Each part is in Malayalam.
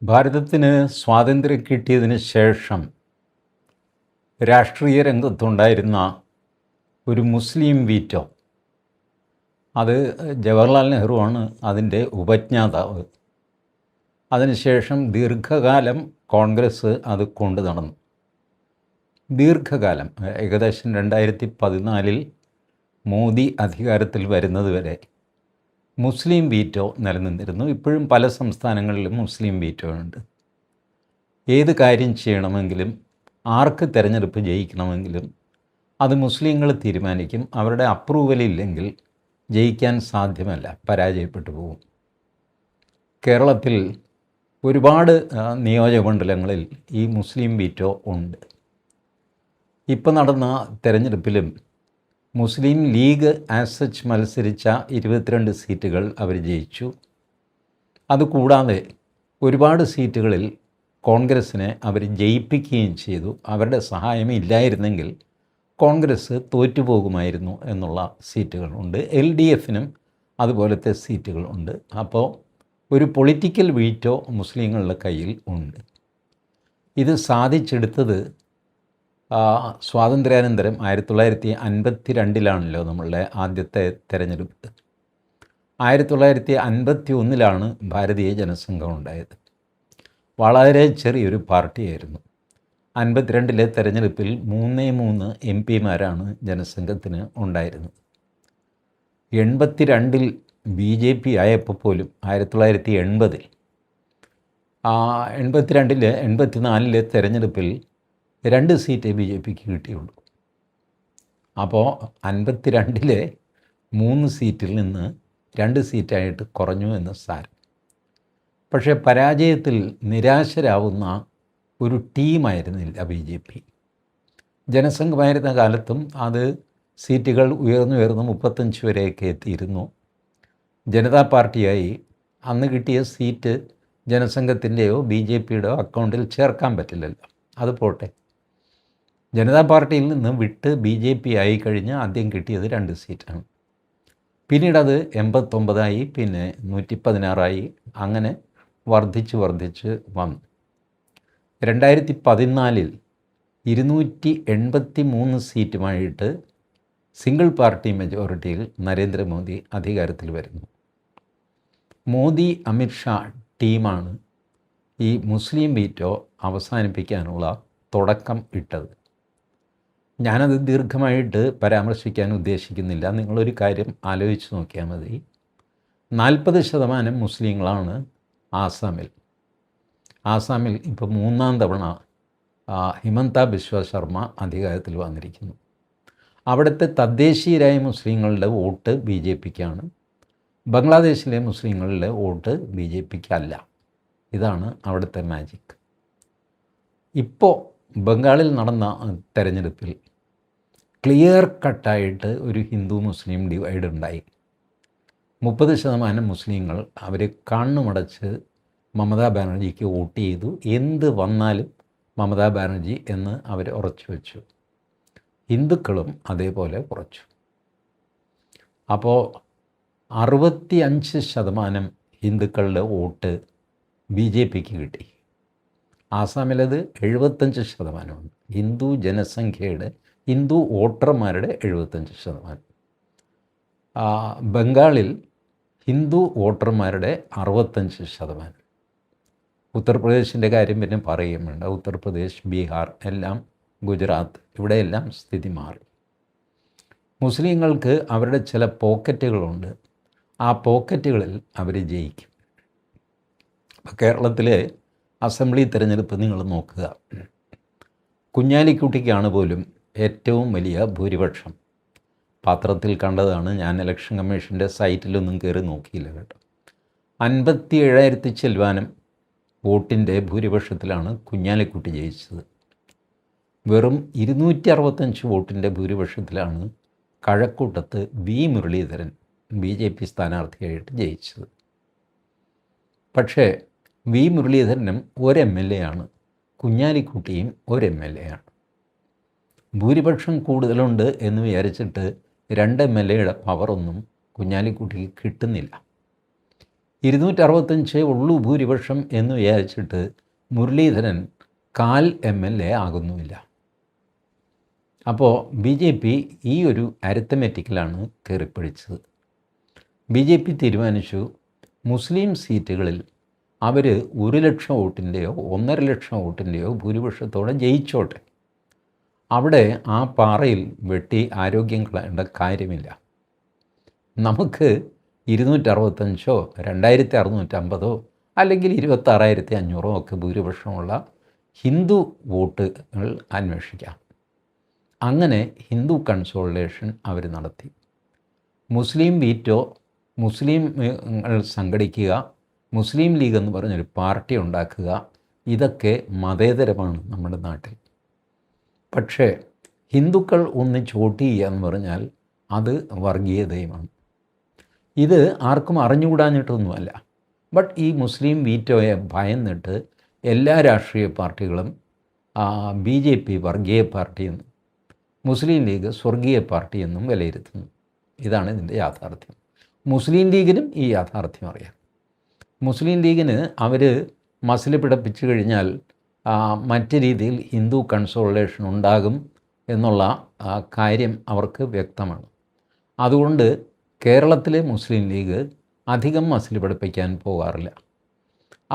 ഭാരതത്തിന് സ്വാതന്ത്ര്യം കിട്ടിയതിന് ശേഷം രാഷ്ട്രീയ രംഗത്തുണ്ടായിരുന്ന ഒരു മുസ്ലിം വീറ്റോ, അത് ജവഹർലാൽ നെഹ്റുവാണ് അതിൻ്റെ ഉപജ്ഞാതാവ്. അതിനുശേഷം ദീർഘകാലം കോൺഗ്രസ് അത് കൊണ്ടു നടന്നു. ദീർഘകാലം, ഏകദേശം 2014 മോദി അധികാരത്തിൽ വരുന്നത് വരെ മുസ്ലിം വീറ്റോ നിലനിന്നിരുന്നു. ഇപ്പോഴും പല സംസ്ഥാനങ്ങളിലും മുസ്ലിം വീറ്റോ ഉണ്ട്. ഏത് കാര്യം ചെയ്യണമെങ്കിലും, ആർക്ക് തിരഞ്ഞെടുപ്പ് ജയിക്കണമെങ്കിലും അത് മുസ്ലിങ്ങൾ തീരുമാനിക്കും. അവരുടെ അപ്രൂവലില്ലെങ്കിൽ ജയിക്കാൻ സാധ്യമല്ല, പരാജയപ്പെട്ടു പോകും. കേരളത്തിൽ ഒരുപാട് നിയോജകമണ്ഡലങ്ങളിൽ ഈ മുസ്ലിം വീറ്റോ ഉണ്ട്. ഇപ്പോൾ നടന്ന തെരഞ്ഞെടുപ്പിലും മുസ്ലിം ലീഗ് ആസ് സച്ച് മത്സരിച്ച 22 സീറ്റുകൾ അവർ ജയിച്ചു. അതുകൂടാതെ ഒരുപാട് സീറ്റുകളിൽ കോൺഗ്രസ്സിനെ അവർ ജയിപ്പിക്കുകയും ചെയ്തു. അവരുടെ സഹായം ഇല്ലായിരുന്നെങ്കിൽ കോൺഗ്രസ് തോറ്റുപോകുമായിരുന്നു എന്നുള്ള സീറ്റുകളുണ്ട്. LDFനും അതുപോലത്തെ സീറ്റുകളുണ്ട്. അപ്പോൾ ഒരു പൊളിറ്റിക്കൽ വീറ്റോ മുസ്ലിങ്ങളുടെ കയ്യിൽ ഉണ്ട്. ഇത് സാധിച്ചെടുത്തത് സ്വാതന്ത്ര്യാനന്തരം 1952 നമ്മളുടെ ആദ്യത്തെ തെരഞ്ഞെടുപ്പ്. 1951 ഭാരതീയ ജനസംഘം ഉണ്ടായത്. വളരെ ചെറിയൊരു പാർട്ടിയായിരുന്നു. 52 തെരഞ്ഞെടുപ്പിൽ 3 MP ജനസംഘത്തിന് ഉണ്ടായിരുന്നത്. 82 BJP ആയപ്പോൾ പോലും 1980 84 തെരഞ്ഞെടുപ്പിൽ 2 സീറ്റേ BJPക്ക് കിട്ടിയുള്ളൂ. അപ്പോൾ 52 3 സീറ്റിൽ നിന്ന് 2 സീറ്റായിട്ട് കുറഞ്ഞു എന്ന് സാരം. പക്ഷേ പരാജയത്തിൽ നിരാശരാവുന്ന ഒരു ടീമായിരുന്നില്ല BJP. ജനസംഘമായിരുന്ന കാലത്തും അത് സീറ്റുകൾ ഉയർന്നു 35 വരെയൊക്കെ എത്തിയിരുന്നു. ജനതാ പാർട്ടിയായി അന്ന് കിട്ടിയ സീറ്റ് ജനസംഘത്തിൻ്റെയോ BJPയുടെയോ അക്കൗണ്ടിൽ ചേർക്കാൻ പറ്റില്ലല്ലോ. അത് പോട്ടെ. ജനതാ പാർട്ടിയിൽ നിന്ന് വിട്ട് BJP ആയി കഴിഞ്ഞ് ആദ്യം കിട്ടിയത് 2 സീറ്റാണ്. പിന്നീടത് 89 പിന്നെ 116 അങ്ങനെ വർദ്ധിച്ച് വന്നു. 2014 283 സീറ്റുമായിട്ട് സിംഗിൾ പാർട്ടി മെജോറിറ്റിയിൽ നരേന്ദ്രമോദി അധികാരത്തിൽ വരുന്നു. മോദി അമിത്ഷാ ടീമാണ് ഈ മുസ്ലിം വീറ്റോ അവസാനിപ്പിക്കാനുള്ള തുടക്കം ഇട്ടത്. ഞാനത് ദീർഘമായിട്ട് പരാമർശിക്കാൻ ഉദ്ദേശിക്കുന്നില്ല. നിങ്ങളൊരു കാര്യം ആലോചിച്ച് നോക്കിയാൽ മതി. 40% മുസ്ലിങ്ങളാണ് ആസാമിൽ ഇപ്പോൾ 3-ാം തവണ ഹിമന്ത ബിശ്വ ശർമ്മ അധികാരത്തിൽ വന്നിരിക്കുന്നു. അവിടുത്തെ തദ്ദേശീയരായ മുസ്ലിങ്ങളുടെ വോട്ട് BJPക്കാണ്. ബംഗ്ലാദേശിലെ മുസ്ലിങ്ങളുടെ വോട്ട് BJPക്കല്ല. ഇതാണ് അവിടുത്തെ മാജിക്. ഇപ്പോൾ ബംഗാളിൽ നടന്ന തെരഞ്ഞെടുപ്പിൽ ക്ലിയർ കട്ടായിട്ട് ഒരു ഹിന്ദു മുസ്ലിം ഡിവൈഡ് ഉണ്ടായി. 30% മുസ്ലിങ്ങൾ അവർ കണ്ണുമടച്ച് മമതാ ബാനർജിക്ക് വോട്ട് ചെയ്തു. എന്ത് വന്നാലും മമതാ ബാനർജി എന്ന് അവർ ഉറച്ചു വെച്ചു. ഹിന്ദുക്കളും അതേപോലെ ഉറച്ചു. അപ്പോൾ 65% ഹിന്ദുക്കളുടെ വോട്ട് BJPക്ക് കിട്ടി. ആസാമിലത് 75%. ഹിന്ദു ജനസംഖ്യയുടെ, ഹിന്ദു വോട്ടർമാരുടെ 75%. ബംഗാളിൽ ഹിന്ദു വോട്ടർമാരുടെ 65%. ഉത്തർപ്രദേശിൻ്റെ കാര്യം പിന്നെ പറയുകയും വേണ്ട. ഉത്തർപ്രദേശ്, ബീഹാർ, എല്ലാം ഗുജറാത്ത്, ഇവിടെയെല്ലാം സ്ഥിതി മാറി. മുസ്ലിങ്ങൾക്ക് അവരുടെ ചില പോക്കറ്റുകളുണ്ട്. ആ പോക്കറ്റുകളിൽ അവർ ജയിക്കും. ഇപ്പോൾ കേരളത്തിലെ അസംബ്ലി തിരഞ്ഞെടുപ്പ് നിങ്ങൾ നോക്കുക. കുഞ്ഞാലിക്കുട്ടിക്കാണ് പോലും ഏറ്റവും വലിയ ഭൂരിപക്ഷം. പത്രത്തിൽ കണ്ടതാണ്, ഞാൻ ഇലക്ഷൻ കമ്മീഷൻ്റെ സൈറ്റിലൊന്നും കയറി നോക്കിയില്ല കേട്ടോ. 57,000 ചില്വാനം വോട്ടിൻ്റെ ഭൂരിപക്ഷത്തിലാണ് കുഞ്ഞാലിക്കുട്ടി ജയിച്ചത്. വെറും 265 വോട്ടിൻ്റെ ഭൂരിപക്ഷത്തിലാണ് കഴക്കൂട്ടത്ത് മുരളീധരൻ BJP സ്ഥാനാർത്ഥിയായിട്ട് ജയിച്ചത്. പക്ഷേ മുരളീധരനും ഒരു MLA ആണ്, കുഞ്ഞാലിക്കുട്ടിയും ഒരു MLA ആണ്. ഭൂരിപക്ഷം കൂടുതലുണ്ട് എന്ന് വിചാരിച്ചിട്ട് 2 MLAയുടെ പവറൊന്നും കുഞ്ഞാലിക്കുട്ടിക്ക് കിട്ടുന്നില്ല. 265 ഉള്ളൂ ഭൂരിപക്ഷം എന്ന് വിചാരിച്ചിട്ട് മുരളീധരൻ 1/4 MLA ആകുന്നുമില്ല. അപ്പോൾ BJP ഈ ഒരു അരിത്തമെറ്റിക്കിലാണ് കയറിപ്പിടിച്ചത്. BJP തീരുമാനിച്ചു മുസ്ലിം സീറ്റുകളിൽ അവർ 1,00,000 വോട്ടിൻ്റെയോ 1,50,000 വോട്ടിൻ്റെയോ ഭൂരിപക്ഷത്തോടെ ജയിച്ചോട്ടെ. അവിടെ ആ പാറയിൽ വെട്ടി ആരോഗ്യം കളയേണ്ട കാര്യമില്ല. നമുക്ക് 265 2650 അല്ലെങ്കിൽ 26,500 ഒക്കെ ഭൂരിപക്ഷമുള്ള ഹിന്ദു വോട്ടുകൾ അന്വേഷിക്കാം. അങ്ങനെ ഹിന്ദു കൺസോളിഡേഷൻ അവർ നടത്തി. മുസ്ലിം വീറ്റോ, മുസ്ലിങ്ങൾ സംഘടിക്കുക, മുസ്ലിം ലീഗ് എന്ന് പറഞ്ഞൊരു പാർട്ടി ഉണ്ടാക്കുക, ഇതൊക്കെ മതേതരമാണ് നമ്മുടെ നാട്ടിൽ. പക്ഷേ ഹിന്ദുക്കൾ ഒന്നിച്ച് വോട്ട് ചെയ്യുക എന്ന് പറഞ്ഞാൽ അത് വർഗീയതയുമാണ്. ഇത് ആർക്കും അറിഞ്ഞുകൂടാഞ്ഞിട്ടൊന്നുമല്ല. ബട്ട് ഈ മുസ്ലിം വീറ്റോയെ ഭയന്നിട്ട് എല്ലാ രാഷ്ട്രീയ പാർട്ടികളും BJP വർഗീയ പാർട്ടിയെന്നും മുസ്ലിം ലീഗ് സ്വർഗീയ പാർട്ടിയെന്നും വിലയിരുത്തുന്നു. ഇതാണ് ഇതിൻ്റെ യാഥാർത്ഥ്യം. മുസ്ലിം ലീഗിനും ഈ യാഥാർത്ഥ്യം അറിയാം. മുസ്ലിം ലീഗിന് അവർ മസിൽ പിടിപ്പിച്ചു കഴിഞ്ഞാൽ മറ്റ് രീതിയിൽ ഹിന്ദു കൺസോളിഡേഷൻ ഉണ്ടാകും എന്നുള്ള കാര്യം അവർക്ക് വ്യക്തമാണ്. അതുകൊണ്ട് കേരളത്തിലെ മുസ്ലിം ലീഗ് അധികം മസിൽ പിടിപ്പിക്കാൻ പോകാറില്ല.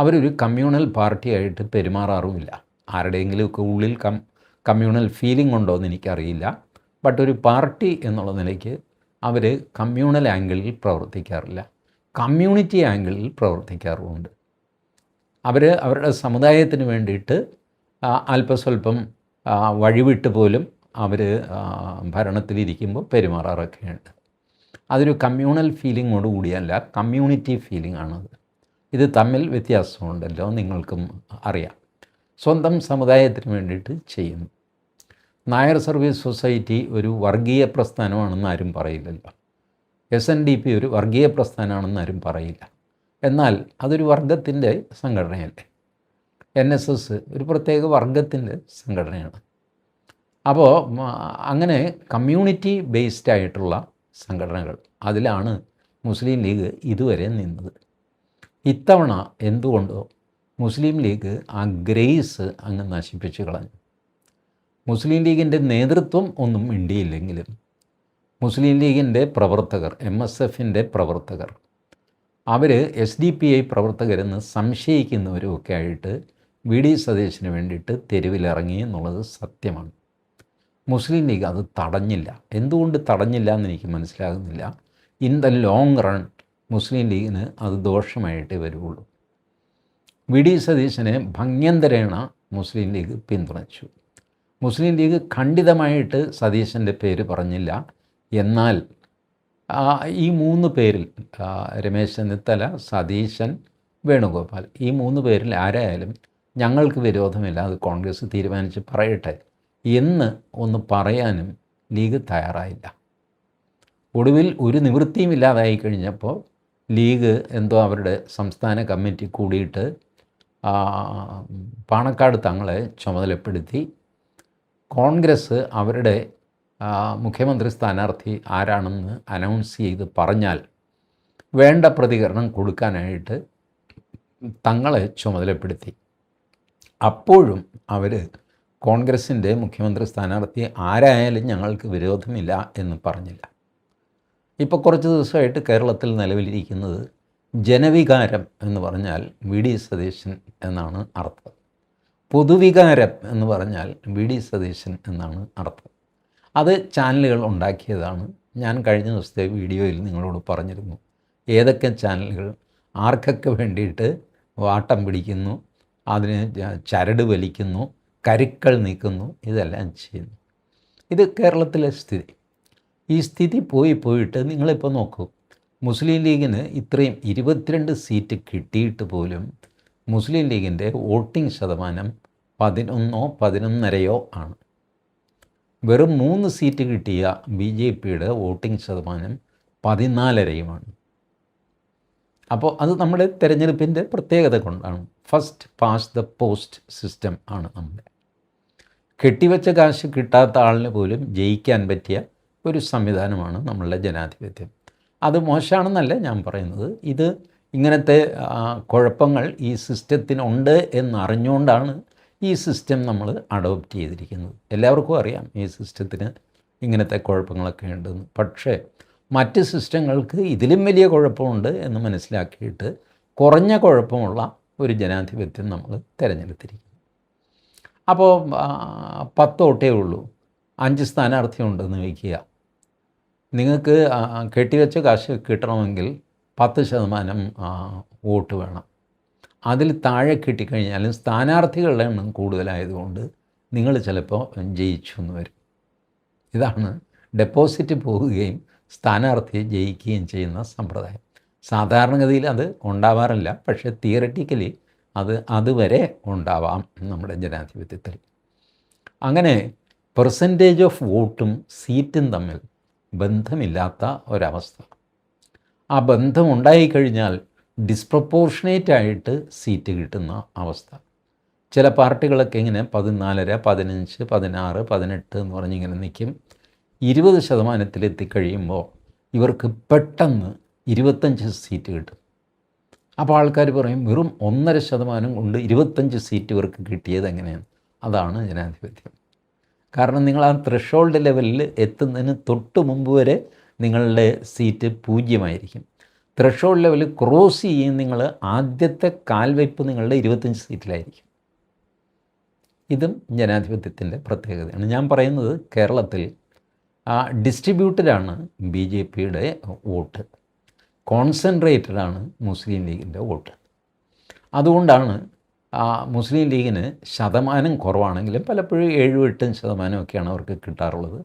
അവരൊരു കമ്മ്യൂണൽ പാർട്ടിയായിട്ട് പെരുമാറാറുമില്ല. ആരുടെയെങ്കിലുമൊക്കെ ഉള്ളിൽ കമ്മ്യൂണൽ ഫീലിംഗ് ഉണ്ടോ എന്ന് എനിക്കറിയില്ല. ബട്ട് ഒരു പാർട്ടി എന്നുള്ള നിലയ്ക്ക് അവർ കമ്മ്യൂണൽ ആംഗിളിൽ പ്രവർത്തിക്കാറില്ല, കമ്മ്യൂണിറ്റി ആംഗിളിൽ പ്രവർത്തിക്കാറുമുണ്ട്. അവരുടെ സമുദായത്തിന് വേണ്ടിയിട്ട് അല്പസ്വല്പം വഴിവിട്ട് പോലും അവർ ഭരണത്തിലിരിക്കുമ്പോൾ പെരുമാറാറൊക്കെയുണ്ട്. അതൊരു കമ്മ്യൂണൽ ഫീലിങ്ങോട് കൂടിയല്ല, കമ്മ്യൂണിറ്റി ഫീലിംഗ് ആണത്. ഇത് തമ്മിൽ വ്യത്യാസമുണ്ടല്ലോ, നിങ്ങൾക്കും അറിയാം. സ്വന്തം സമുദായത്തിന് വേണ്ടിയിട്ട് ചെയ്യുന്നു. നായർ സർവീസ് സൊസൈറ്റി ഒരു വർഗീയ പ്രസ്ഥാനമാണെന്ന് ആരും പറയില്ലല്ലോ. SNDP ഒരു വർഗീയ പ്രസ്ഥാനമാണെന്ന് ആരും പറയില്ല. എന്നാൽ അതൊരു വർഗത്തിൻ്റെ സംഘടനയല്ലേ. NSS ഒരു പ്രത്യേക വർഗത്തിൻ്റെ സംഘടനയാണ്. അപ്പോൾ അങ്ങനെ കമ്മ്യൂണിറ്റി ബേസ്ഡ് ആയിട്ടുള്ള സംഘടനകൾ, അതിലാണ് മുസ്ലിം ലീഗ് ഇതുവരെ നിന്നത്. ഇത്തവണ എന്തുകൊണ്ടോ മുസ്ലിം ലീഗ് ആ ഗ്രേസ് അങ്ങ് നശിപ്പിച്ച് കളഞ്ഞു. മുസ്ലിം ലീഗിൻ്റെ നേതൃത്വം ഒന്നും മിണ്ടിയില്ലെങ്കിലും മുസ്ലിം ലീഗിൻ്റെ പ്രവർത്തകർ, MSFൻ്റെ പ്രവർത്തകർ, അവർ SDPI പ്രവർത്തകരെന്ന് സംശയിക്കുന്നവരുമൊക്കെ ആയിട്ട് VD സതീശന് വേണ്ടിയിട്ട് തെരുവിലിറങ്ങി എന്നുള്ളത് സത്യമാണ്. മുസ്ലിം ലീഗ് അത് തടഞ്ഞില്ല. എന്തുകൊണ്ട് തടഞ്ഞില്ല എന്ന് എനിക്ക് മനസ്സിലാകുന്നില്ല. ഇൻ ദ ലോങ് റൺ മുസ്ലിം ലീഗിന് അത് ദോഷമായിട്ടേ വരുള്ളൂ. VD സതീശനെ ഭംഗ്യന്തരേണ മുസ്ലിം ലീഗ് പിന്തുണച്ചു. മുസ്ലിം ലീഗ് ഖണ്ഡിതമായിട്ട് സതീശൻ്റെ പേര് പറഞ്ഞില്ല. എന്നാൽ ഈ 3 പേരിൽ രമേശ് ചെന്നിത്തല, സതീശൻ, വേണുഗോപാൽ, ഈ 3 പേരിൽ ആരായാലും ഞങ്ങൾക്ക് വിരോധമില്ല, അത് കോൺഗ്രസ് തീരുമാനിച്ച് പറയട്ടെ എന്ന് ഒന്ന് പറയാനും ലീഗ് തയ്യാറായില്ല. ഒടുവിൽ ഒരു നിവൃത്തിയും ഇല്ലാതായി കഴിഞ്ഞപ്പോൾ ലീഗ് എന്തോ അവരുടെ സംസ്ഥാന കമ്മിറ്റി കൂടിയിട്ട് പാണക്കാട് തങ്ങളെ ചുമതലപ്പെടുത്തി. കോൺഗ്രസ് അവരുടെ മുഖ്യമന്ത്രി സ്ഥാനാർത്ഥി ആരാണെന്ന് അനൗൺസ് ചെയ്ത് പറഞ്ഞാൽ വേണ്ട പ്രതികരണം കൊടുക്കാനായിട്ട് തങ്ങളെ ചുമതലപ്പെടുത്തി. അപ്പോഴും അവർ കോൺഗ്രസിൻ്റെ മുഖ്യമന്ത്രി സ്ഥാനാർത്ഥി ആരായാലും ഞങ്ങൾക്ക് വിരോധമില്ല എന്ന് പറഞ്ഞില്ല. ഇപ്പോൾ കുറച്ച് ദിവസമായിട്ട് കേരളത്തിൽ നിലവിലിരിക്കുന്നത് ജനവികാരം എന്ന് പറഞ്ഞാൽ VD സതീശൻ എന്നാണ് അർത്ഥം. പൊതുവികാരം എന്ന് പറഞ്ഞാൽ VD സതീശൻ എന്നാണ് അർത്ഥം. അത് ചാനലുകൾ ഉണ്ടാക്കിയതാണ്. ഞാൻ കഴിഞ്ഞ ദിവസത്തെ വീഡിയോയിൽ നിങ്ങളോട് പറഞ്ഞിരുന്നു ഏതൊക്കെ ചാനലുകൾ ആർക്കൊക്കെ വേണ്ടിയിട്ട് വാട്ടം പിടിക്കുന്നു, അതിന് ചരട് വലിക്കുന്നു, കരുക്കൾ നീക്കുന്നു, ഇതെല്ലാം ചെയ്യുന്നു. ഇത് കേരളത്തിലെ സ്ഥിതി. ഈ സ്ഥിതി പോയിട്ട് നിങ്ങളിപ്പോൾ നോക്കൂ, മുസ്ലിം ലീഗിന് ഇത്രയും 22 സീറ്റ് കിട്ടിയിട്ട് പോലും മുസ്ലിം ലീഗിൻ്റെ വോട്ടിംഗ് ശതമാനം 11-11.5 ആണ്. വെറും 3 സീറ്റ് കിട്ടിയ BJPയുടെ വോട്ടിംഗ് ശതമാനം 14.5%. അപ്പോൾ അത് നമ്മുടെ തിരഞ്ഞെടുപ്പിൻ്റെ പ്രത്യേകത കൊണ്ടാണ്. First pass the post system ആണ് നമ്മുടെ. കെട്ടിവെച്ച കാശ് കിട്ടാത്ത ആളിന് പോലും ജയിക്കാൻ പറ്റിയ ഒരു സംവിധാനമാണ് നമ്മളുടെ ജനാധിപത്യം. അത് മോശമാണെന്നല്ല ഞാൻ പറയുന്നത്. ഇത് ഇങ്ങനത്തെ കുഴപ്പങ്ങൾ ഈ സിസ്റ്റത്തിനുണ്ട് എന്നറിഞ്ഞുകൊണ്ടാണ് ഈ സിസ്റ്റം നമ്മൾ അഡോപ്റ്റ് ചെയ്തിരിക്കുന്നത്. എല്ലാവർക്കും അറിയാം ഈ സിസ്റ്റത്തിന് ഇങ്ങനത്തെ കുഴപ്പങ്ങളൊക്കെ ഉണ്ടെന്ന്. പക്ഷേ മറ്റ് സിസ്റ്റങ്ങൾക്ക് ഇതിലും വലിയ കുഴപ്പമുണ്ട് എന്ന് മനസ്സിലാക്കിയിട്ട് കുറഞ്ഞ കുഴപ്പമുള്ള ഒരു ജനാധിപത്യം നമ്മൾ തിരഞ്ഞെടുത്തിരിക്കുന്നു. അപ്പോൾ 10 വോട്ടേ ഉള്ളൂ, 5 സ്ഥാനാർത്ഥി ഉണ്ടെന്ന് വയ്ക്കുക. നിങ്ങൾക്ക് കെട്ടിവെച്ച കാശ് കിട്ടണമെങ്കിൽ 10% വോട്ട് വേണം. അതിൽ താഴെ കിട്ടിക്കഴിഞ്ഞാലും സ്ഥാനാർത്ഥികളുടെ എണ്ണം കൂടുതലായതുകൊണ്ട് നിങ്ങൾ ചിലപ്പോൾ ജയിച്ചു എന്ന് വരും. ഇതാണ് ഡെപ്പോസിറ്റ് പോകുകയും സ്ഥാനാർത്ഥിയെ ജയിക്കുകയും ചെയ്യുന്ന സമ്പ്രദായം. സാധാരണഗതിയിൽ അത് ഉണ്ടാവാറില്ല, പക്ഷേ തിയററ്റിക്കലി അതുവരെ ഉണ്ടാവാം നമ്മുടെ ജനാധിപത്യത്തിൽ. അങ്ങനെ പെർസെൻറ്റേജ് ഓഫ് വോട്ടും സീറ്റും തമ്മിൽ ബന്ധമില്ലാത്ത ഒരവസ്ഥ. ആ ബന്ധം ഉണ്ടായിക്കഴിഞ്ഞാൽ ഡിസ്പ്രപ്പോർഷനേറ്റായിട്ട് സീറ്റ് കിട്ടുന്ന അവസ്ഥ. ചില പാർട്ടികളൊക്കെ ഇങ്ങനെ 14, 15, 16, 18 എന്ന് പറഞ്ഞിങ്ങനെ നിൽക്കും. 20% ഇവർക്ക് പെട്ടെന്ന് 25 സീറ്റ് കിട്ടും. അപ്പോൾ ആൾക്കാർ പറയും, വെറും 1.5% കൊണ്ട് 25 സീറ്റ് ഇവർക്ക് കിട്ടിയത് എങ്ങനെയാണ്? അതാണ് ജനാധിപത്യം. കാരണം നിങ്ങൾ ആ ത്രെഷോൾഡ് ലെവലിൽ എത്തുന്നതിന് തൊട്ട് മുമ്പ് വരെ നിങ്ങളുടെ സീറ്റ് 0 ത്രെഷോൾഡ് ലെവൽ ക്രോസ് ചെയ്യും നിങ്ങൾ ആദ്യത്തെ കാൽവയ്പ് നിങ്ങളുടെ 25 സീറ്റിലായിരിക്കും. ഇതും ജനാധിപത്യത്തിൻ്റെ പ്രത്യേകതയാണ്. ഞാൻ പറയുന്നത് കേരളത്തിൽ ഡിസ്ട്രിബ്യൂട്ടഡാണ് BJPയുടെ വോട്ട്, കോൺസെൻട്രേറ്റഡാണ് മുസ്ലിം ലീഗിൻ്റെ വോട്ട്. അതുകൊണ്ടാണ് മുസ്ലിം ലീഗിന് ശതമാനം കുറവാണെങ്കിലും പലപ്പോഴും 7-8% അവർക്ക് കിട്ടാറുള്ളത്.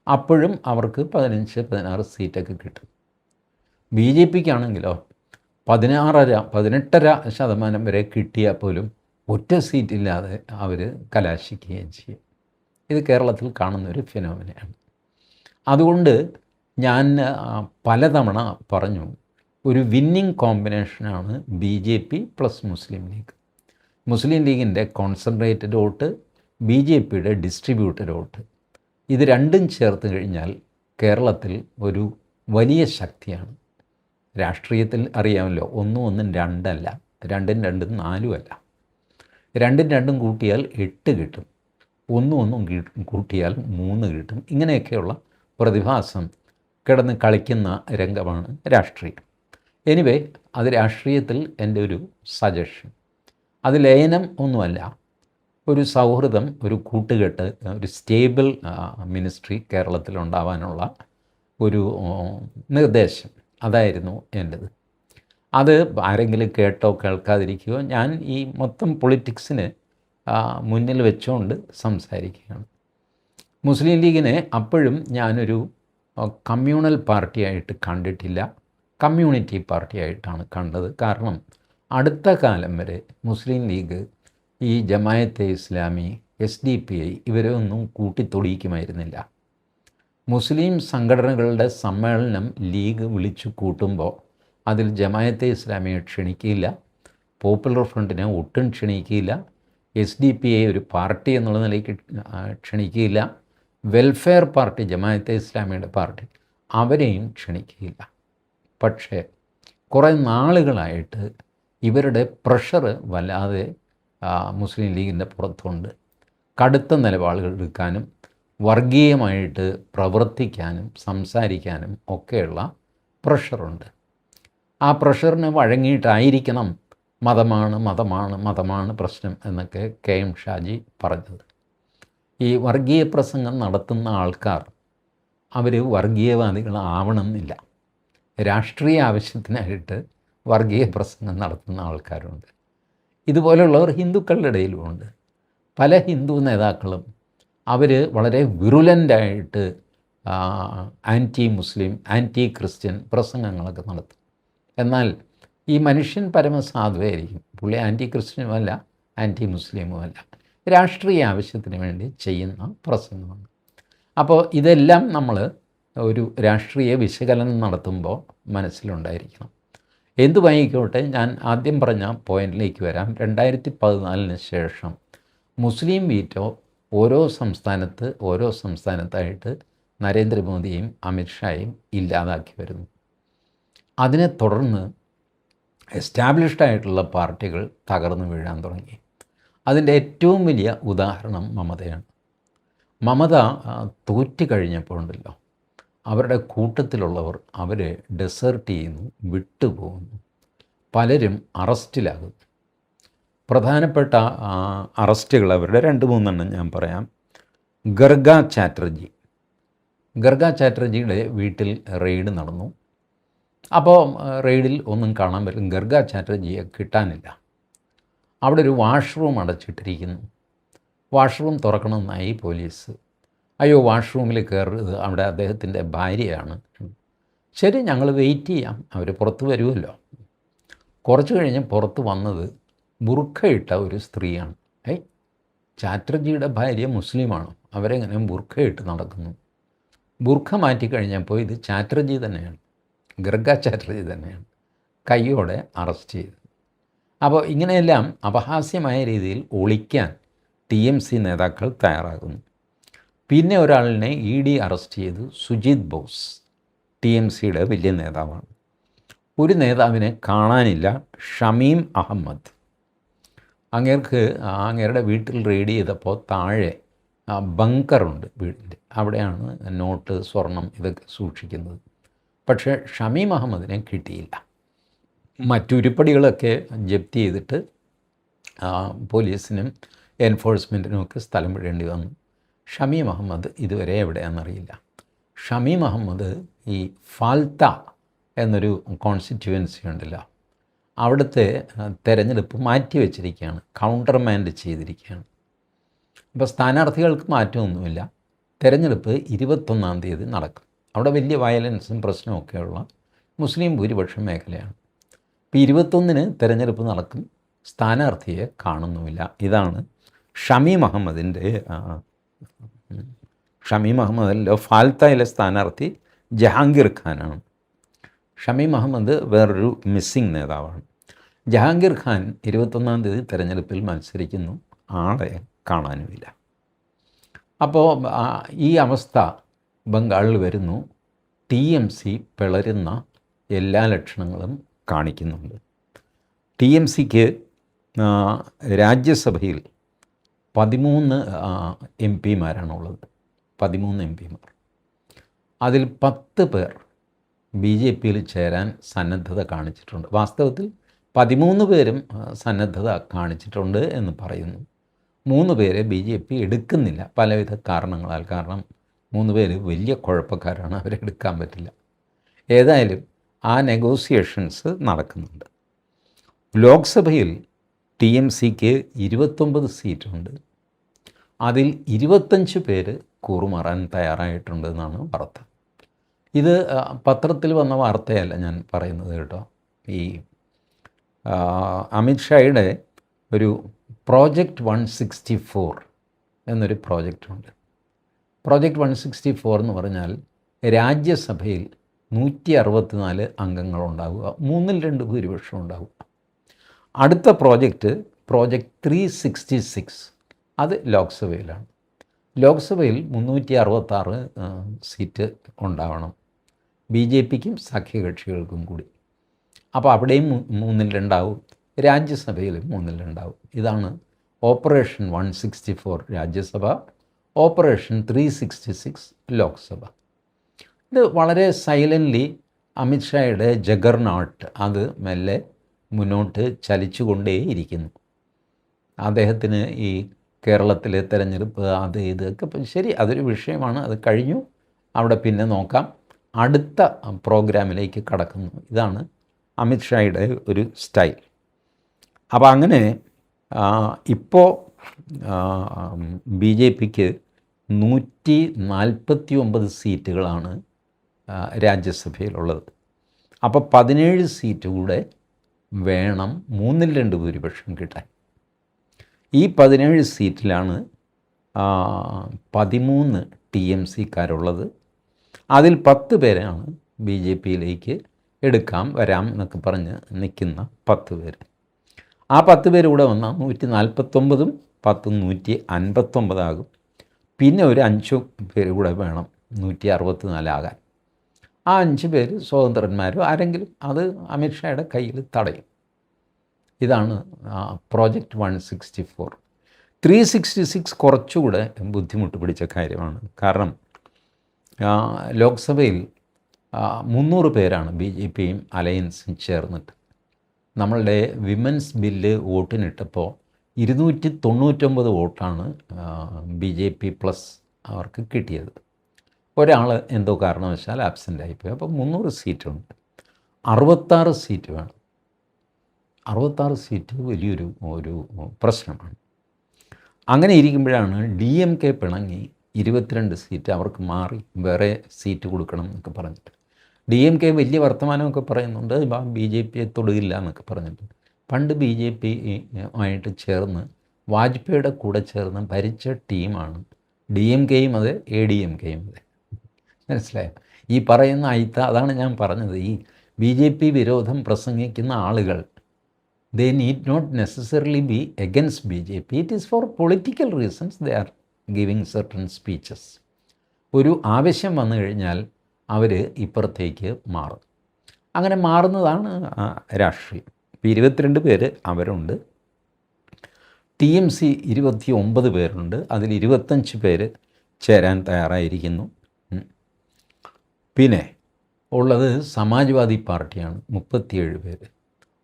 അപ്പോഴും അവർക്ക് 15-16 സീറ്റൊക്കെ കിട്ടും. BJPക്കാണെങ്കിലോ 18% വരെ കിട്ടിയാൽ പോലും ഒറ്റ സീറ്റില്ലാതെ അവർ കലാശിക്കുകയും ചെയ്യും. ഇത് കേരളത്തിൽ കാണുന്നൊരു ഫിനോമിനയാണ്. അതുകൊണ്ട് ഞാൻ പലതവണ പറഞ്ഞു, ഒരു വിന്നിങ് കോമ്പിനേഷനാണ് BJP പ്ലസ് മുസ്ലിം ലീഗ്. മുസ്ലിം ലീഗിൻ്റെ കോൺസെൻട്രേറ്റഡ് വോട്ട്, BJPയുടെ ഡിസ്ട്രിബ്യൂട്ടഡ് വോട്ട്, ഇത് രണ്ടും ചേർത്ത് കഴിഞ്ഞാൽ കേരളത്തിൽ ഒരു വലിയ ശക്തിയാണ്. രാഷ്ട്രീയത്തിൽ അറിയാമല്ലോ, 1 2 അല്ല, 2 2 4 അല്ല, 2 2 കൂട്ടിയാൽ 8 കിട്ടും, 1 കൂട്ടിയാൽ 3 കിട്ടും. ഇങ്ങനെയൊക്കെയുള്ള പ്രതിഭാസം കിടന്ന് കളിക്കുന്ന രംഗമാണ് രാഷ്ട്രീയം. എനിവേ, അത് രാഷ്ട്രീയത്തിൽ എൻ്റെ ഒരു സജഷൻ. അത് ലയനം ഒന്നുമല്ല, ഒരു സൗഹൃദം, ഒരു കൂട്ടുകെട്ട്, ഒരു സ്റ്റേബിൾ മിനിസ്ട്രി കേരളത്തിലുണ്ടാവാനുള്ള ഒരു നിർദ്ദേശം, അതായിരുന്നു എൻ്റെത്. അത് ആരെങ്കിലും കേട്ടോ കേൾക്കാതിരിക്കുകയോ, ഞാൻ ഈ മൊത്തം പൊളിറ്റിക്സിന് മുന്നിൽ വെച്ചുകൊണ്ട് സംസാരിക്കുകയാണ്. മുസ്ലിം ലീഗിനെ അപ്പോഴും ഞാനൊരു കമ്മ്യൂണൽ പാർട്ടിയായിട്ട് കണ്ടിട്ടില്ല, കമ്മ്യൂണിറ്റി പാർട്ടിയായിട്ടാണ് കണ്ടത്. കാരണം അടുത്ത കാലം വരെ മുസ്ലിം ലീഗ് ഈ ജമായത്തെ ഇസ്ലാമി, SDPI ഇവരെ ഒന്നും കൂട്ടിത്തൊടിയിക്കുമായിരുന്നില്ല. മുസ്ലിം സംഘടനകളുടെ സമ്മേളനം ലീഗ് വിളിച്ചു കൂട്ടുമ്പോൾ അതിൽ ജമായത്തെ ഇസ്ലാമിയെ ക്ഷണിക്കില്ല, പോപ്പുലർ ഫ്രണ്ടിനെ ഒട്ടും ക്ഷണിക്കില്ല, SDPI ഒരു പാർട്ടി എന്നുള്ള നിലയ്ക്ക് ക്ഷണിക്കില്ല, വെൽഫെയർ പാർട്ടി ജമായത്തെ ഇസ്ലാമിയുടെ പാർട്ടി അവരെയും ക്ഷണിക്കില്ല. പക്ഷേ കുറേ നാളുകളായിട്ട് ഇവരുടെ പ്രഷർ വല്ലാതെ മുസ്ലിം ലീഗിൻ്റെ പുറത്തുണ്ട്. കടുത്ത നിലപാടുകൾ എടുക്കാനും വർഗീയമായിട്ട് പ്രവർത്തിക്കാനും സംസാരിക്കാനും ഒക്കെയുള്ള പ്രഷറുണ്ട്. ആ പ്രഷറിന് വഴങ്ങിയിട്ടായിരിക്കണം മതമാണ് പ്രശ്നം എന്നൊക്കെ KM ഷാജി പറഞ്ഞത്. ഈ വർഗീയ പ്രസംഗം നടത്തുന്ന ആൾക്കാർ അവർ വർഗീയവാദികളാവണമെന്നില്ല. രാഷ്ട്രീയ ആവശ്യത്തിനായിട്ട് വർഗീയ പ്രസംഗം നടത്തുന്ന ആൾക്കാരുണ്ട്. ഇതുപോലെയുള്ളവർ ഹിന്ദുക്കളുടെ ഇടയിലുമുണ്ട്. പല ഹിന്ദു നേതാക്കളും അവർ വളരെ വിറുലൻ്റായിട്ട് ആൻറ്റി മുസ്ലിം, ആൻറ്റി ക്രിസ്ത്യൻ പ്രസംഗങ്ങളൊക്കെ നടത്തും. എന്നാൽ ഈ മനുഷ്യൻ പരമസാധുവായിരിക്കും. പുള്ളി ആൻറ്റി ക്രിസ്ത്യനുമല്ല, ആൻറ്റി മുസ്ലിമുമല്ല, രാഷ്ട്രീയ ആവശ്യത്തിന് വേണ്ടി ചെയ്യുന്ന പ്രസംഗമാണ്. അപ്പോൾ ഇതെല്ലാം നമ്മൾ ഒരു രാഷ്ട്രീയ വിശകലനം നടത്തുമ്പോൾ മനസ്സിലുണ്ടായിരിക്കണം. എന്തുമായിക്കോട്ടെ, ഞാൻ ആദ്യം പറഞ്ഞ പോയിന്റിലേക്ക് വരാം. 2014 ശേഷം മുസ്ലിം വീറ്റോ ഓരോ സംസ്ഥാനത്തായിട്ട് നരേന്ദ്രമോദിയും അമിത്ഷായും ഇല്ലാതാക്കി വരുന്നു. അതിനെ തുടർന്ന് എസ്റ്റാബ്ലിഷ്ഡ് ആയിട്ടുള്ള പാർട്ടികൾ തകർന്നു വീഴാൻ തുടങ്ങി. അതിൻ്റെ ഏറ്റവും വലിയ ഉദാഹരണം മമതയാണ്. മമത തോറ്റ് കഴിഞ്ഞപ്പോൾ ഉണ്ടല്ലോ, അവരുടെ കൂട്ടത്തിലുള്ളവർ അവരെ ഡെസേർട്ട് ചെയ്യുന്നു, വിട്ടുപോകുന്നു. പലരും അറസ്റ്റിലാകുന്നു. പ്രധാനപ്പെട്ട അറസ്റ്റുകൾ അവരുടെ 2-3 ഞാൻ പറയാം. ഗർഗ ചാറ്റർജിയുടെ വീട്ടിൽ റെയ്ഡ് നടന്നു. അപ്പോൾ റെയ്ഡിൽ ഒന്നും കാണാൻ പറ്റും. ഗർഗ ചാറ്റർജിയെ കിട്ടാനില്ല. അവിടെ ഒരു വാഷ്റൂം അടച്ചിട്ടിരിക്കുന്നു. വാഷ്റൂം തുറക്കണമെന്നായി പോലീസ്. അയ്യോ, വാഷ്റൂമിൽ കയറരുത്, അവിടെ അദ്ദേഹത്തിൻ്റെ ഭാര്യയാണ്. ശരി, ഞങ്ങൾ വെയിറ്റ് ചെയ്യാം, അവർ പുറത്ത് വരുമല്ലോ. കുറച്ച് കഴിഞ്ഞ് പുറത്ത് വന്നത് ബുർഖയിട്ട ഒരു സ്ത്രീയാണ്. ചാറ്റർജിയുടെ ഭാര്യ മുസ്ലിമാണ്, അവരെങ്ങനെ ബുർഖയിട്ട് നടക്കുന്നു? ബുർഖ മാറ്റിക്കഴിഞ്ഞപ്പോൾ ഇത് ചാറ്റർജി തന്നെയാണ്, ഗർഗ ചാറ്റർജി തന്നെയാണ്, കൈയോടെ അറസ്റ്റ് ചെയ്തത്. അപ്പോൾ ഇങ്ങനെയെല്ലാം അപഹാസ്യമായ രീതിയിൽ ഒളിക്കാൻ TMC നേതാക്കൾ തയ്യാറാകുന്നു. പിന്നെ ഒരാളിനെ ED അറസ്റ്റ് ചെയ്തു, സുജിത് ബോസ്, TMCയുടെ വലിയ നേതാവാണ്. ഒരു നേതാവിനെ കാണാനില്ല, ഷമീം അഹമ്മദ്. അങ്ങേരുടെ വീട്ടിൽ റെയ്ഡ് ചെയ്തപ്പോൾ താഴെ ബങ്കറുണ്ട് വീടിൻ്റെ, അവിടെയാണ് നോട്ട്, സ്വർണം ഇതൊക്കെ സൂക്ഷിക്കുന്നത്. പക്ഷേ ഷമീം അഹമ്മദിനെ കിട്ടിയില്ല. മറ്റുരുപ്പടികളൊക്കെ ജപ്തി ചെയ്തിട്ട് പോലീസിനും എൻഫോഴ്സ്മെൻറ്റിനുമൊക്കെ സ്ഥലം വിടേണ്ടി വന്നു. ഷമീം അഹമ്മദ് ഇതുവരെ എവിടെയാണെന്നറിയില്ല. ഷമീം അഹമ്മദ് ഈ ഫാൽത്ത എന്നൊരു കോൺസ്റ്റിറ്റ്യുവൻസി ഉണ്ടല്ലോ, അവിടുത്തെ തെരഞ്ഞെടുപ്പ് മാറ്റിവെച്ചിരിക്കുകയാണ്, കൗണ്ടർമാൻഡ് ചെയ്തിരിക്കുകയാണ്. അപ്പോൾ സ്ഥാനാർത്ഥികൾക്ക് മാറ്റമൊന്നുമില്ല. തെരഞ്ഞെടുപ്പ് 21-ാം തീയതി നടക്കും. അവിടെ വലിയ വയലൻസും പ്രശ്നമൊക്കെയുള്ള മുസ്ലിം ഭൂരിപക്ഷം മേഖലയാണ്. ഇപ്പോൾ 21-ന് തെരഞ്ഞെടുപ്പ് നടക്കും, സ്ഥാനാർത്ഥിയെ കാണുന്നുമില്ല. ഇതാണ് ഷമീം അഹമ്മദിൻ്റെ ഫാൽത്തയിലെ സ്ഥാനാർത്ഥി ജഹാംഗീർ ഖാനാണ്. ഷമീം അഹമ്മദ് വേറൊരു മിസ്സിംഗ് നേതാവാണ്. ജഹാംഗീർ ഖാൻ 21-ാം തീയതി തെരഞ്ഞെടുപ്പിൽ മത്സരിക്കുന്നു, ആളെ കാണാനുമില്ല. അപ്പോൾ ഈ അവസ്ഥ ബംഗാളിൽ വരുന്നു. TMC പിളരുന്ന എല്ലാ ലക്ഷണങ്ങളും കാണിക്കുന്നുണ്ട്. TMCക്ക് രാജ്യസഭയിൽ 13 MP-മാരാണുള്ളത്, 13 MP-മാർ. അതിൽ 10 പേർ BJPയിൽ ചേരാൻ സന്നദ്ധത കാണിച്ചിട്ടുണ്ട്. വാസ്തവത്തിൽ 13 പേരും സന്നദ്ധത കാണിച്ചിട്ടുണ്ട് എന്ന് പറയുന്നു. 3 പേരെ BJP എടുക്കുന്നില്ല, പലവിധ കാരണങ്ങളാൽ. കാരണം 3 പേര് വലിയ കുഴപ്പക്കാരാണ്, അവരെടുക്കാൻ പറ്റില്ല. ഏതായാലും ആ നെഗോസിയേഷൻസ് നടക്കുന്നുണ്ട്. ലോക്സഭയിൽ TMCക്ക് 29 സീറ്റുണ്ട്. അതിൽ 25 പേര് കൂറുമാറാൻ തയ്യാറായിട്ടുണ്ടെന്നാണ് വാർത്ത. ഇത് പത്രത്തിൽ വന്ന വാർത്തയല്ല ഞാൻ പറയുന്നത് കേട്ടോ. ഈ അമിത്ഷായുടെ ഒരു പ്രോജക്റ്റ് 164 എന്നൊരു പ്രോജക്റ്റുണ്ട്. പ്രോജക്റ്റ് 164 എന്ന് പറഞ്ഞാൽ രാജ്യസഭയിൽ 164 അംഗങ്ങളുണ്ടാവുക, 3/2 ഭൂരിപക്ഷം ഉണ്ടാവുക. അടുത്ത പ്രോജക്റ്റ് 366, അത് ലോക്സഭയിലാണ്. ലോക്സഭയിൽ 366 സീറ്റ് ഉണ്ടാവണം, BJPക്കും സഖ്യകക്ഷികൾക്കും കൂടി. അപ്പോൾ അവിടെയും 3/2 രാജ്യസഭയിലും 3/2. ഇതാണ് ഓപ്പറേഷൻ 164 രാജ്യസഭ, ഓപ്പറേഷൻ 366 ലോക്സഭ. ഇത് വളരെ സൈലൻ്റ്ലി അമിത്ഷായുടെ ജഗർനോട്ട് അത് മെല്ലെ മുന്നോട്ട് ചലിച്ചുകൊണ്ടേയിരിക്കുന്നു. അദ്ദേഹത്തിന് ഈ കേരളത്തിലെ തെരഞ്ഞെടുപ്പ് അത് ഇതൊക്കെ ശരി, അതൊരു വിഷയമാണ്, അത് കഴിഞ്ഞു, അവിടെ പിന്നെ നോക്കാം. അടുത്ത പ്രോഗ്രാമിലേക്ക് കടക്കുന്നു. ഇതാണ് അമിത്ഷായുടെ ഒരു സ്റ്റൈൽ. അപ്പോൾ അങ്ങനെ ഇപ്പോൾ BJPക്ക് 149 സീറ്റുകളാണ് രാജ്യസഭയിലുള്ളത്. അപ്പോൾ 17 സീറ്റ് കൂടെ വേണം 3/2 ഭൂരിപക്ഷം കിട്ടാൻ. ഈ 17 സീറ്റിലാണ് 13 TMCക്കാരുള്ളത്. അതിൽ 10 പേരാണ് BJPയിലേക്ക് വരാം എന്നൊക്കെ പറഞ്ഞ് നിൽക്കുന്ന 10 പേര്. ആ 10 പേര് കൂടെ വന്നാൽ 149, 10 159 ആകും. പിന്നെ ഒരു 5 പേര് കൂടെ വേണം 164 ആകാൻ. ആ 5 പേര് സ്വതന്ത്രന്മാരോ ആരെങ്കിലും, അത് അമിത്ഷായുടെ കയ്യിൽ തടയും. ഇതാണ് പ്രോജക്റ്റ് 164. 366 കുറച്ചുകൂടെ ബുദ്ധിമുട്ട് പിടിച്ച കാര്യമാണ്. കാരണം ലോക്സഭയിൽ 300 പേരാണ് BJPയും അലയൻസും ചേർന്നിട്ട് നമ്മളുടെ വിമൻസ് ബില്ല് വോട്ടിനിട്ടപ്പോൾ 299 വോട്ടാണ് BJP പ്ലസ് അവർക്ക് കിട്ടിയത്. ഒരാൾ എന്തോ കാരണവശാൽ ആബ്സെൻ്റ് ആയിപ്പോയി. അപ്പോൾ 300 സീറ്റുണ്ട്. 66 സീറ്റ് വേണം. 66 സീറ്റ് വലിയൊരു പ്രശ്നമാണ്. അങ്ങനെ ഇരിക്കുമ്പോഴാണ് DMK പിണങ്ങി 22 സീറ്റ് അവർക്ക് മാറി വേറെ സീറ്റ് കൊടുക്കണം എന്നൊക്കെ പറഞ്ഞിട്ട്. DMK വലിയ വർത്തമാനമൊക്കെ പറയുന്നുണ്ട്, BJPയെ തൊടുകില്ല എന്നൊക്കെ പറഞ്ഞിട്ട്. പണ്ട് BJP ആയിട്ട് ചേർന്ന് വാജ്പേയിയുടെ കൂടെ ചേർന്ന് ഭരിച്ച ടീമാണ് DMKയും അതെ ADMKയും അതെ. മനസ്സിലായോ? ഈ പറയുന്ന അതാണ് ഞാൻ പറഞ്ഞത്. ഈ BJP വിരോധം പ്രസംഗിക്കുന്ന ആളുകൾ they need not necessarily be against BJP. It is for political reasons they are giving certain speeches. ഒരു ആവശ്യം വന്നു കഴിഞ്ഞാൽ അവർ ഇപ്പുറത്തേക്ക് മാറും. അങ്ങനെ മാറുന്നതാണ് രാഷ്ട്രീയം. ഇപ്പോൾ 22 പേര് അവരുണ്ട്. TMC 29 പേരുണ്ട്. അതിൽ 25 പേര് ചേരാൻ തയ്യാറായിരിക്കുന്നു. പിന്നെ ഉള്ളത് സമാജ്വാദി പാർട്ടിയാണ്, 37 പേര്.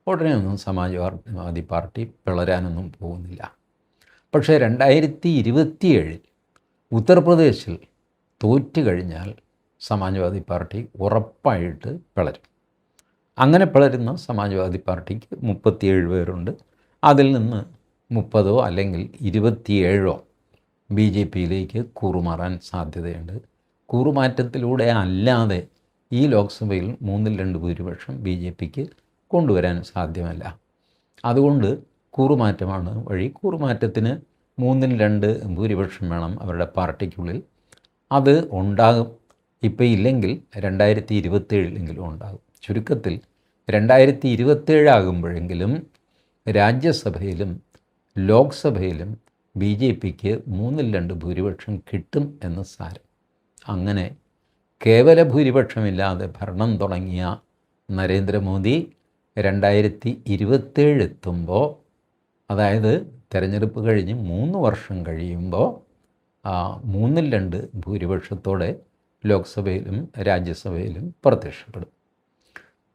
ഉടനെയൊന്നും സമാജ്വാദി പാർട്ടി പിളരാനൊന്നും പോകുന്നില്ല. പക്ഷേ 2027 ഉത്തർപ്രദേശിൽ തോറ്റു കഴിഞ്ഞാൽ സമാജ്വാദി പാർട്ടി ഉറപ്പായിട്ട് പിളരും. അങ്ങനെ പിളരുന്ന സമാജ്വാദി പാർട്ടിക്ക് 37 പേരുണ്ട്. അതിൽ നിന്ന് 30 അല്ലെങ്കിൽ 27 BJPയിലേക്ക് കൂറുമാറാൻ സാധ്യതയുണ്ട്. കൂറുമാറ്റത്തിലൂടെ അല്ലാതെ ഈ ലോക്സഭയിൽ 3/2 ഭൂരിപക്ഷം BJPക്ക് കൊണ്ടുവരാൻ സാധ്യമല്ല. അതുകൊണ്ട് കൂറുമാറ്റമാണ് വഴി. കൂറുമാറ്റത്തിന് 3/2 ഭൂരിപക്ഷം വേണം അവരുടെ പാർട്ടിക്കുള്ളിൽ. അത് ഉണ്ടാകും. ഇപ്പോൾ ഇല്ലെങ്കിൽ 2027 ഉണ്ടാകും. ചുരുക്കത്തിൽ 2027 ആകുമ്പോഴെങ്കിലും രാജ്യസഭയിലും ലോക്സഭയിലും BJPക്ക് 3/2 ഭൂരിപക്ഷം കിട്ടും എന്ന് സാരം. അങ്ങനെ കേവല ഭൂരിപക്ഷമില്ലാതെ ഭരണം തുടങ്ങിയ നരേന്ദ്രമോദി 2027 എത്തുമ്പോൾ, അതായത് തെരഞ്ഞെടുപ്പ് കഴിഞ്ഞ് 3 വർഷം കഴിയുമ്പോൾ 3/2 ഭൂരിപക്ഷത്തോടെ ലോക്സഭയിലും രാജ്യസഭയിലും പ്രത്യക്ഷപ്പെടും.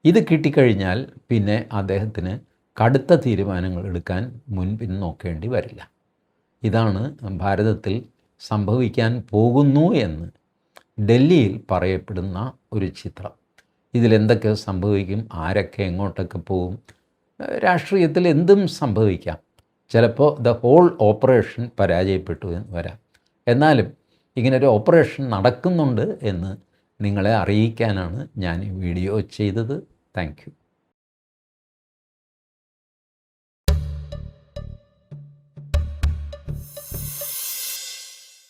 ഇത് കിട്ടിക്കഴിഞ്ഞാൽ പിന്നെ അദ്ദേഹത്തിന് കടുത്ത തീരുമാനങ്ങൾ എടുക്കാൻ മുൻപിൻ നോക്കേണ്ടി വരില്ല. ഇതാണ് ഭാരതത്തിൽ സംഭവിക്കാൻ പോകുന്നു എന്ന് ഡൽഹിയിൽ പറയപ്പെടുന്ന ഒരു ചിത്രം. ഇതിലെന്തൊക്കെ സംഭവിക്കും, ആരൊക്കെ എങ്ങോട്ടൊക്കെ പോകും, രാഷ്ട്രീയത്തിൽ എന്തും സംഭവിക്കാം. ചിലപ്പോൾ ദ ഹോൾ ഓപ്പറേഷൻ പരാജയപ്പെട്ടു എന്ന് വരാം. എന്നാലും ഇങ്ങനൊരു ഓപ്പറേഷൻ നടക്കുന്നുണ്ട് എന്ന് നിങ്ങളെ അറിയിക്കാനാണ് ഞാൻ ഈ വീഡിയോ ചെയ്തത്. Thank you.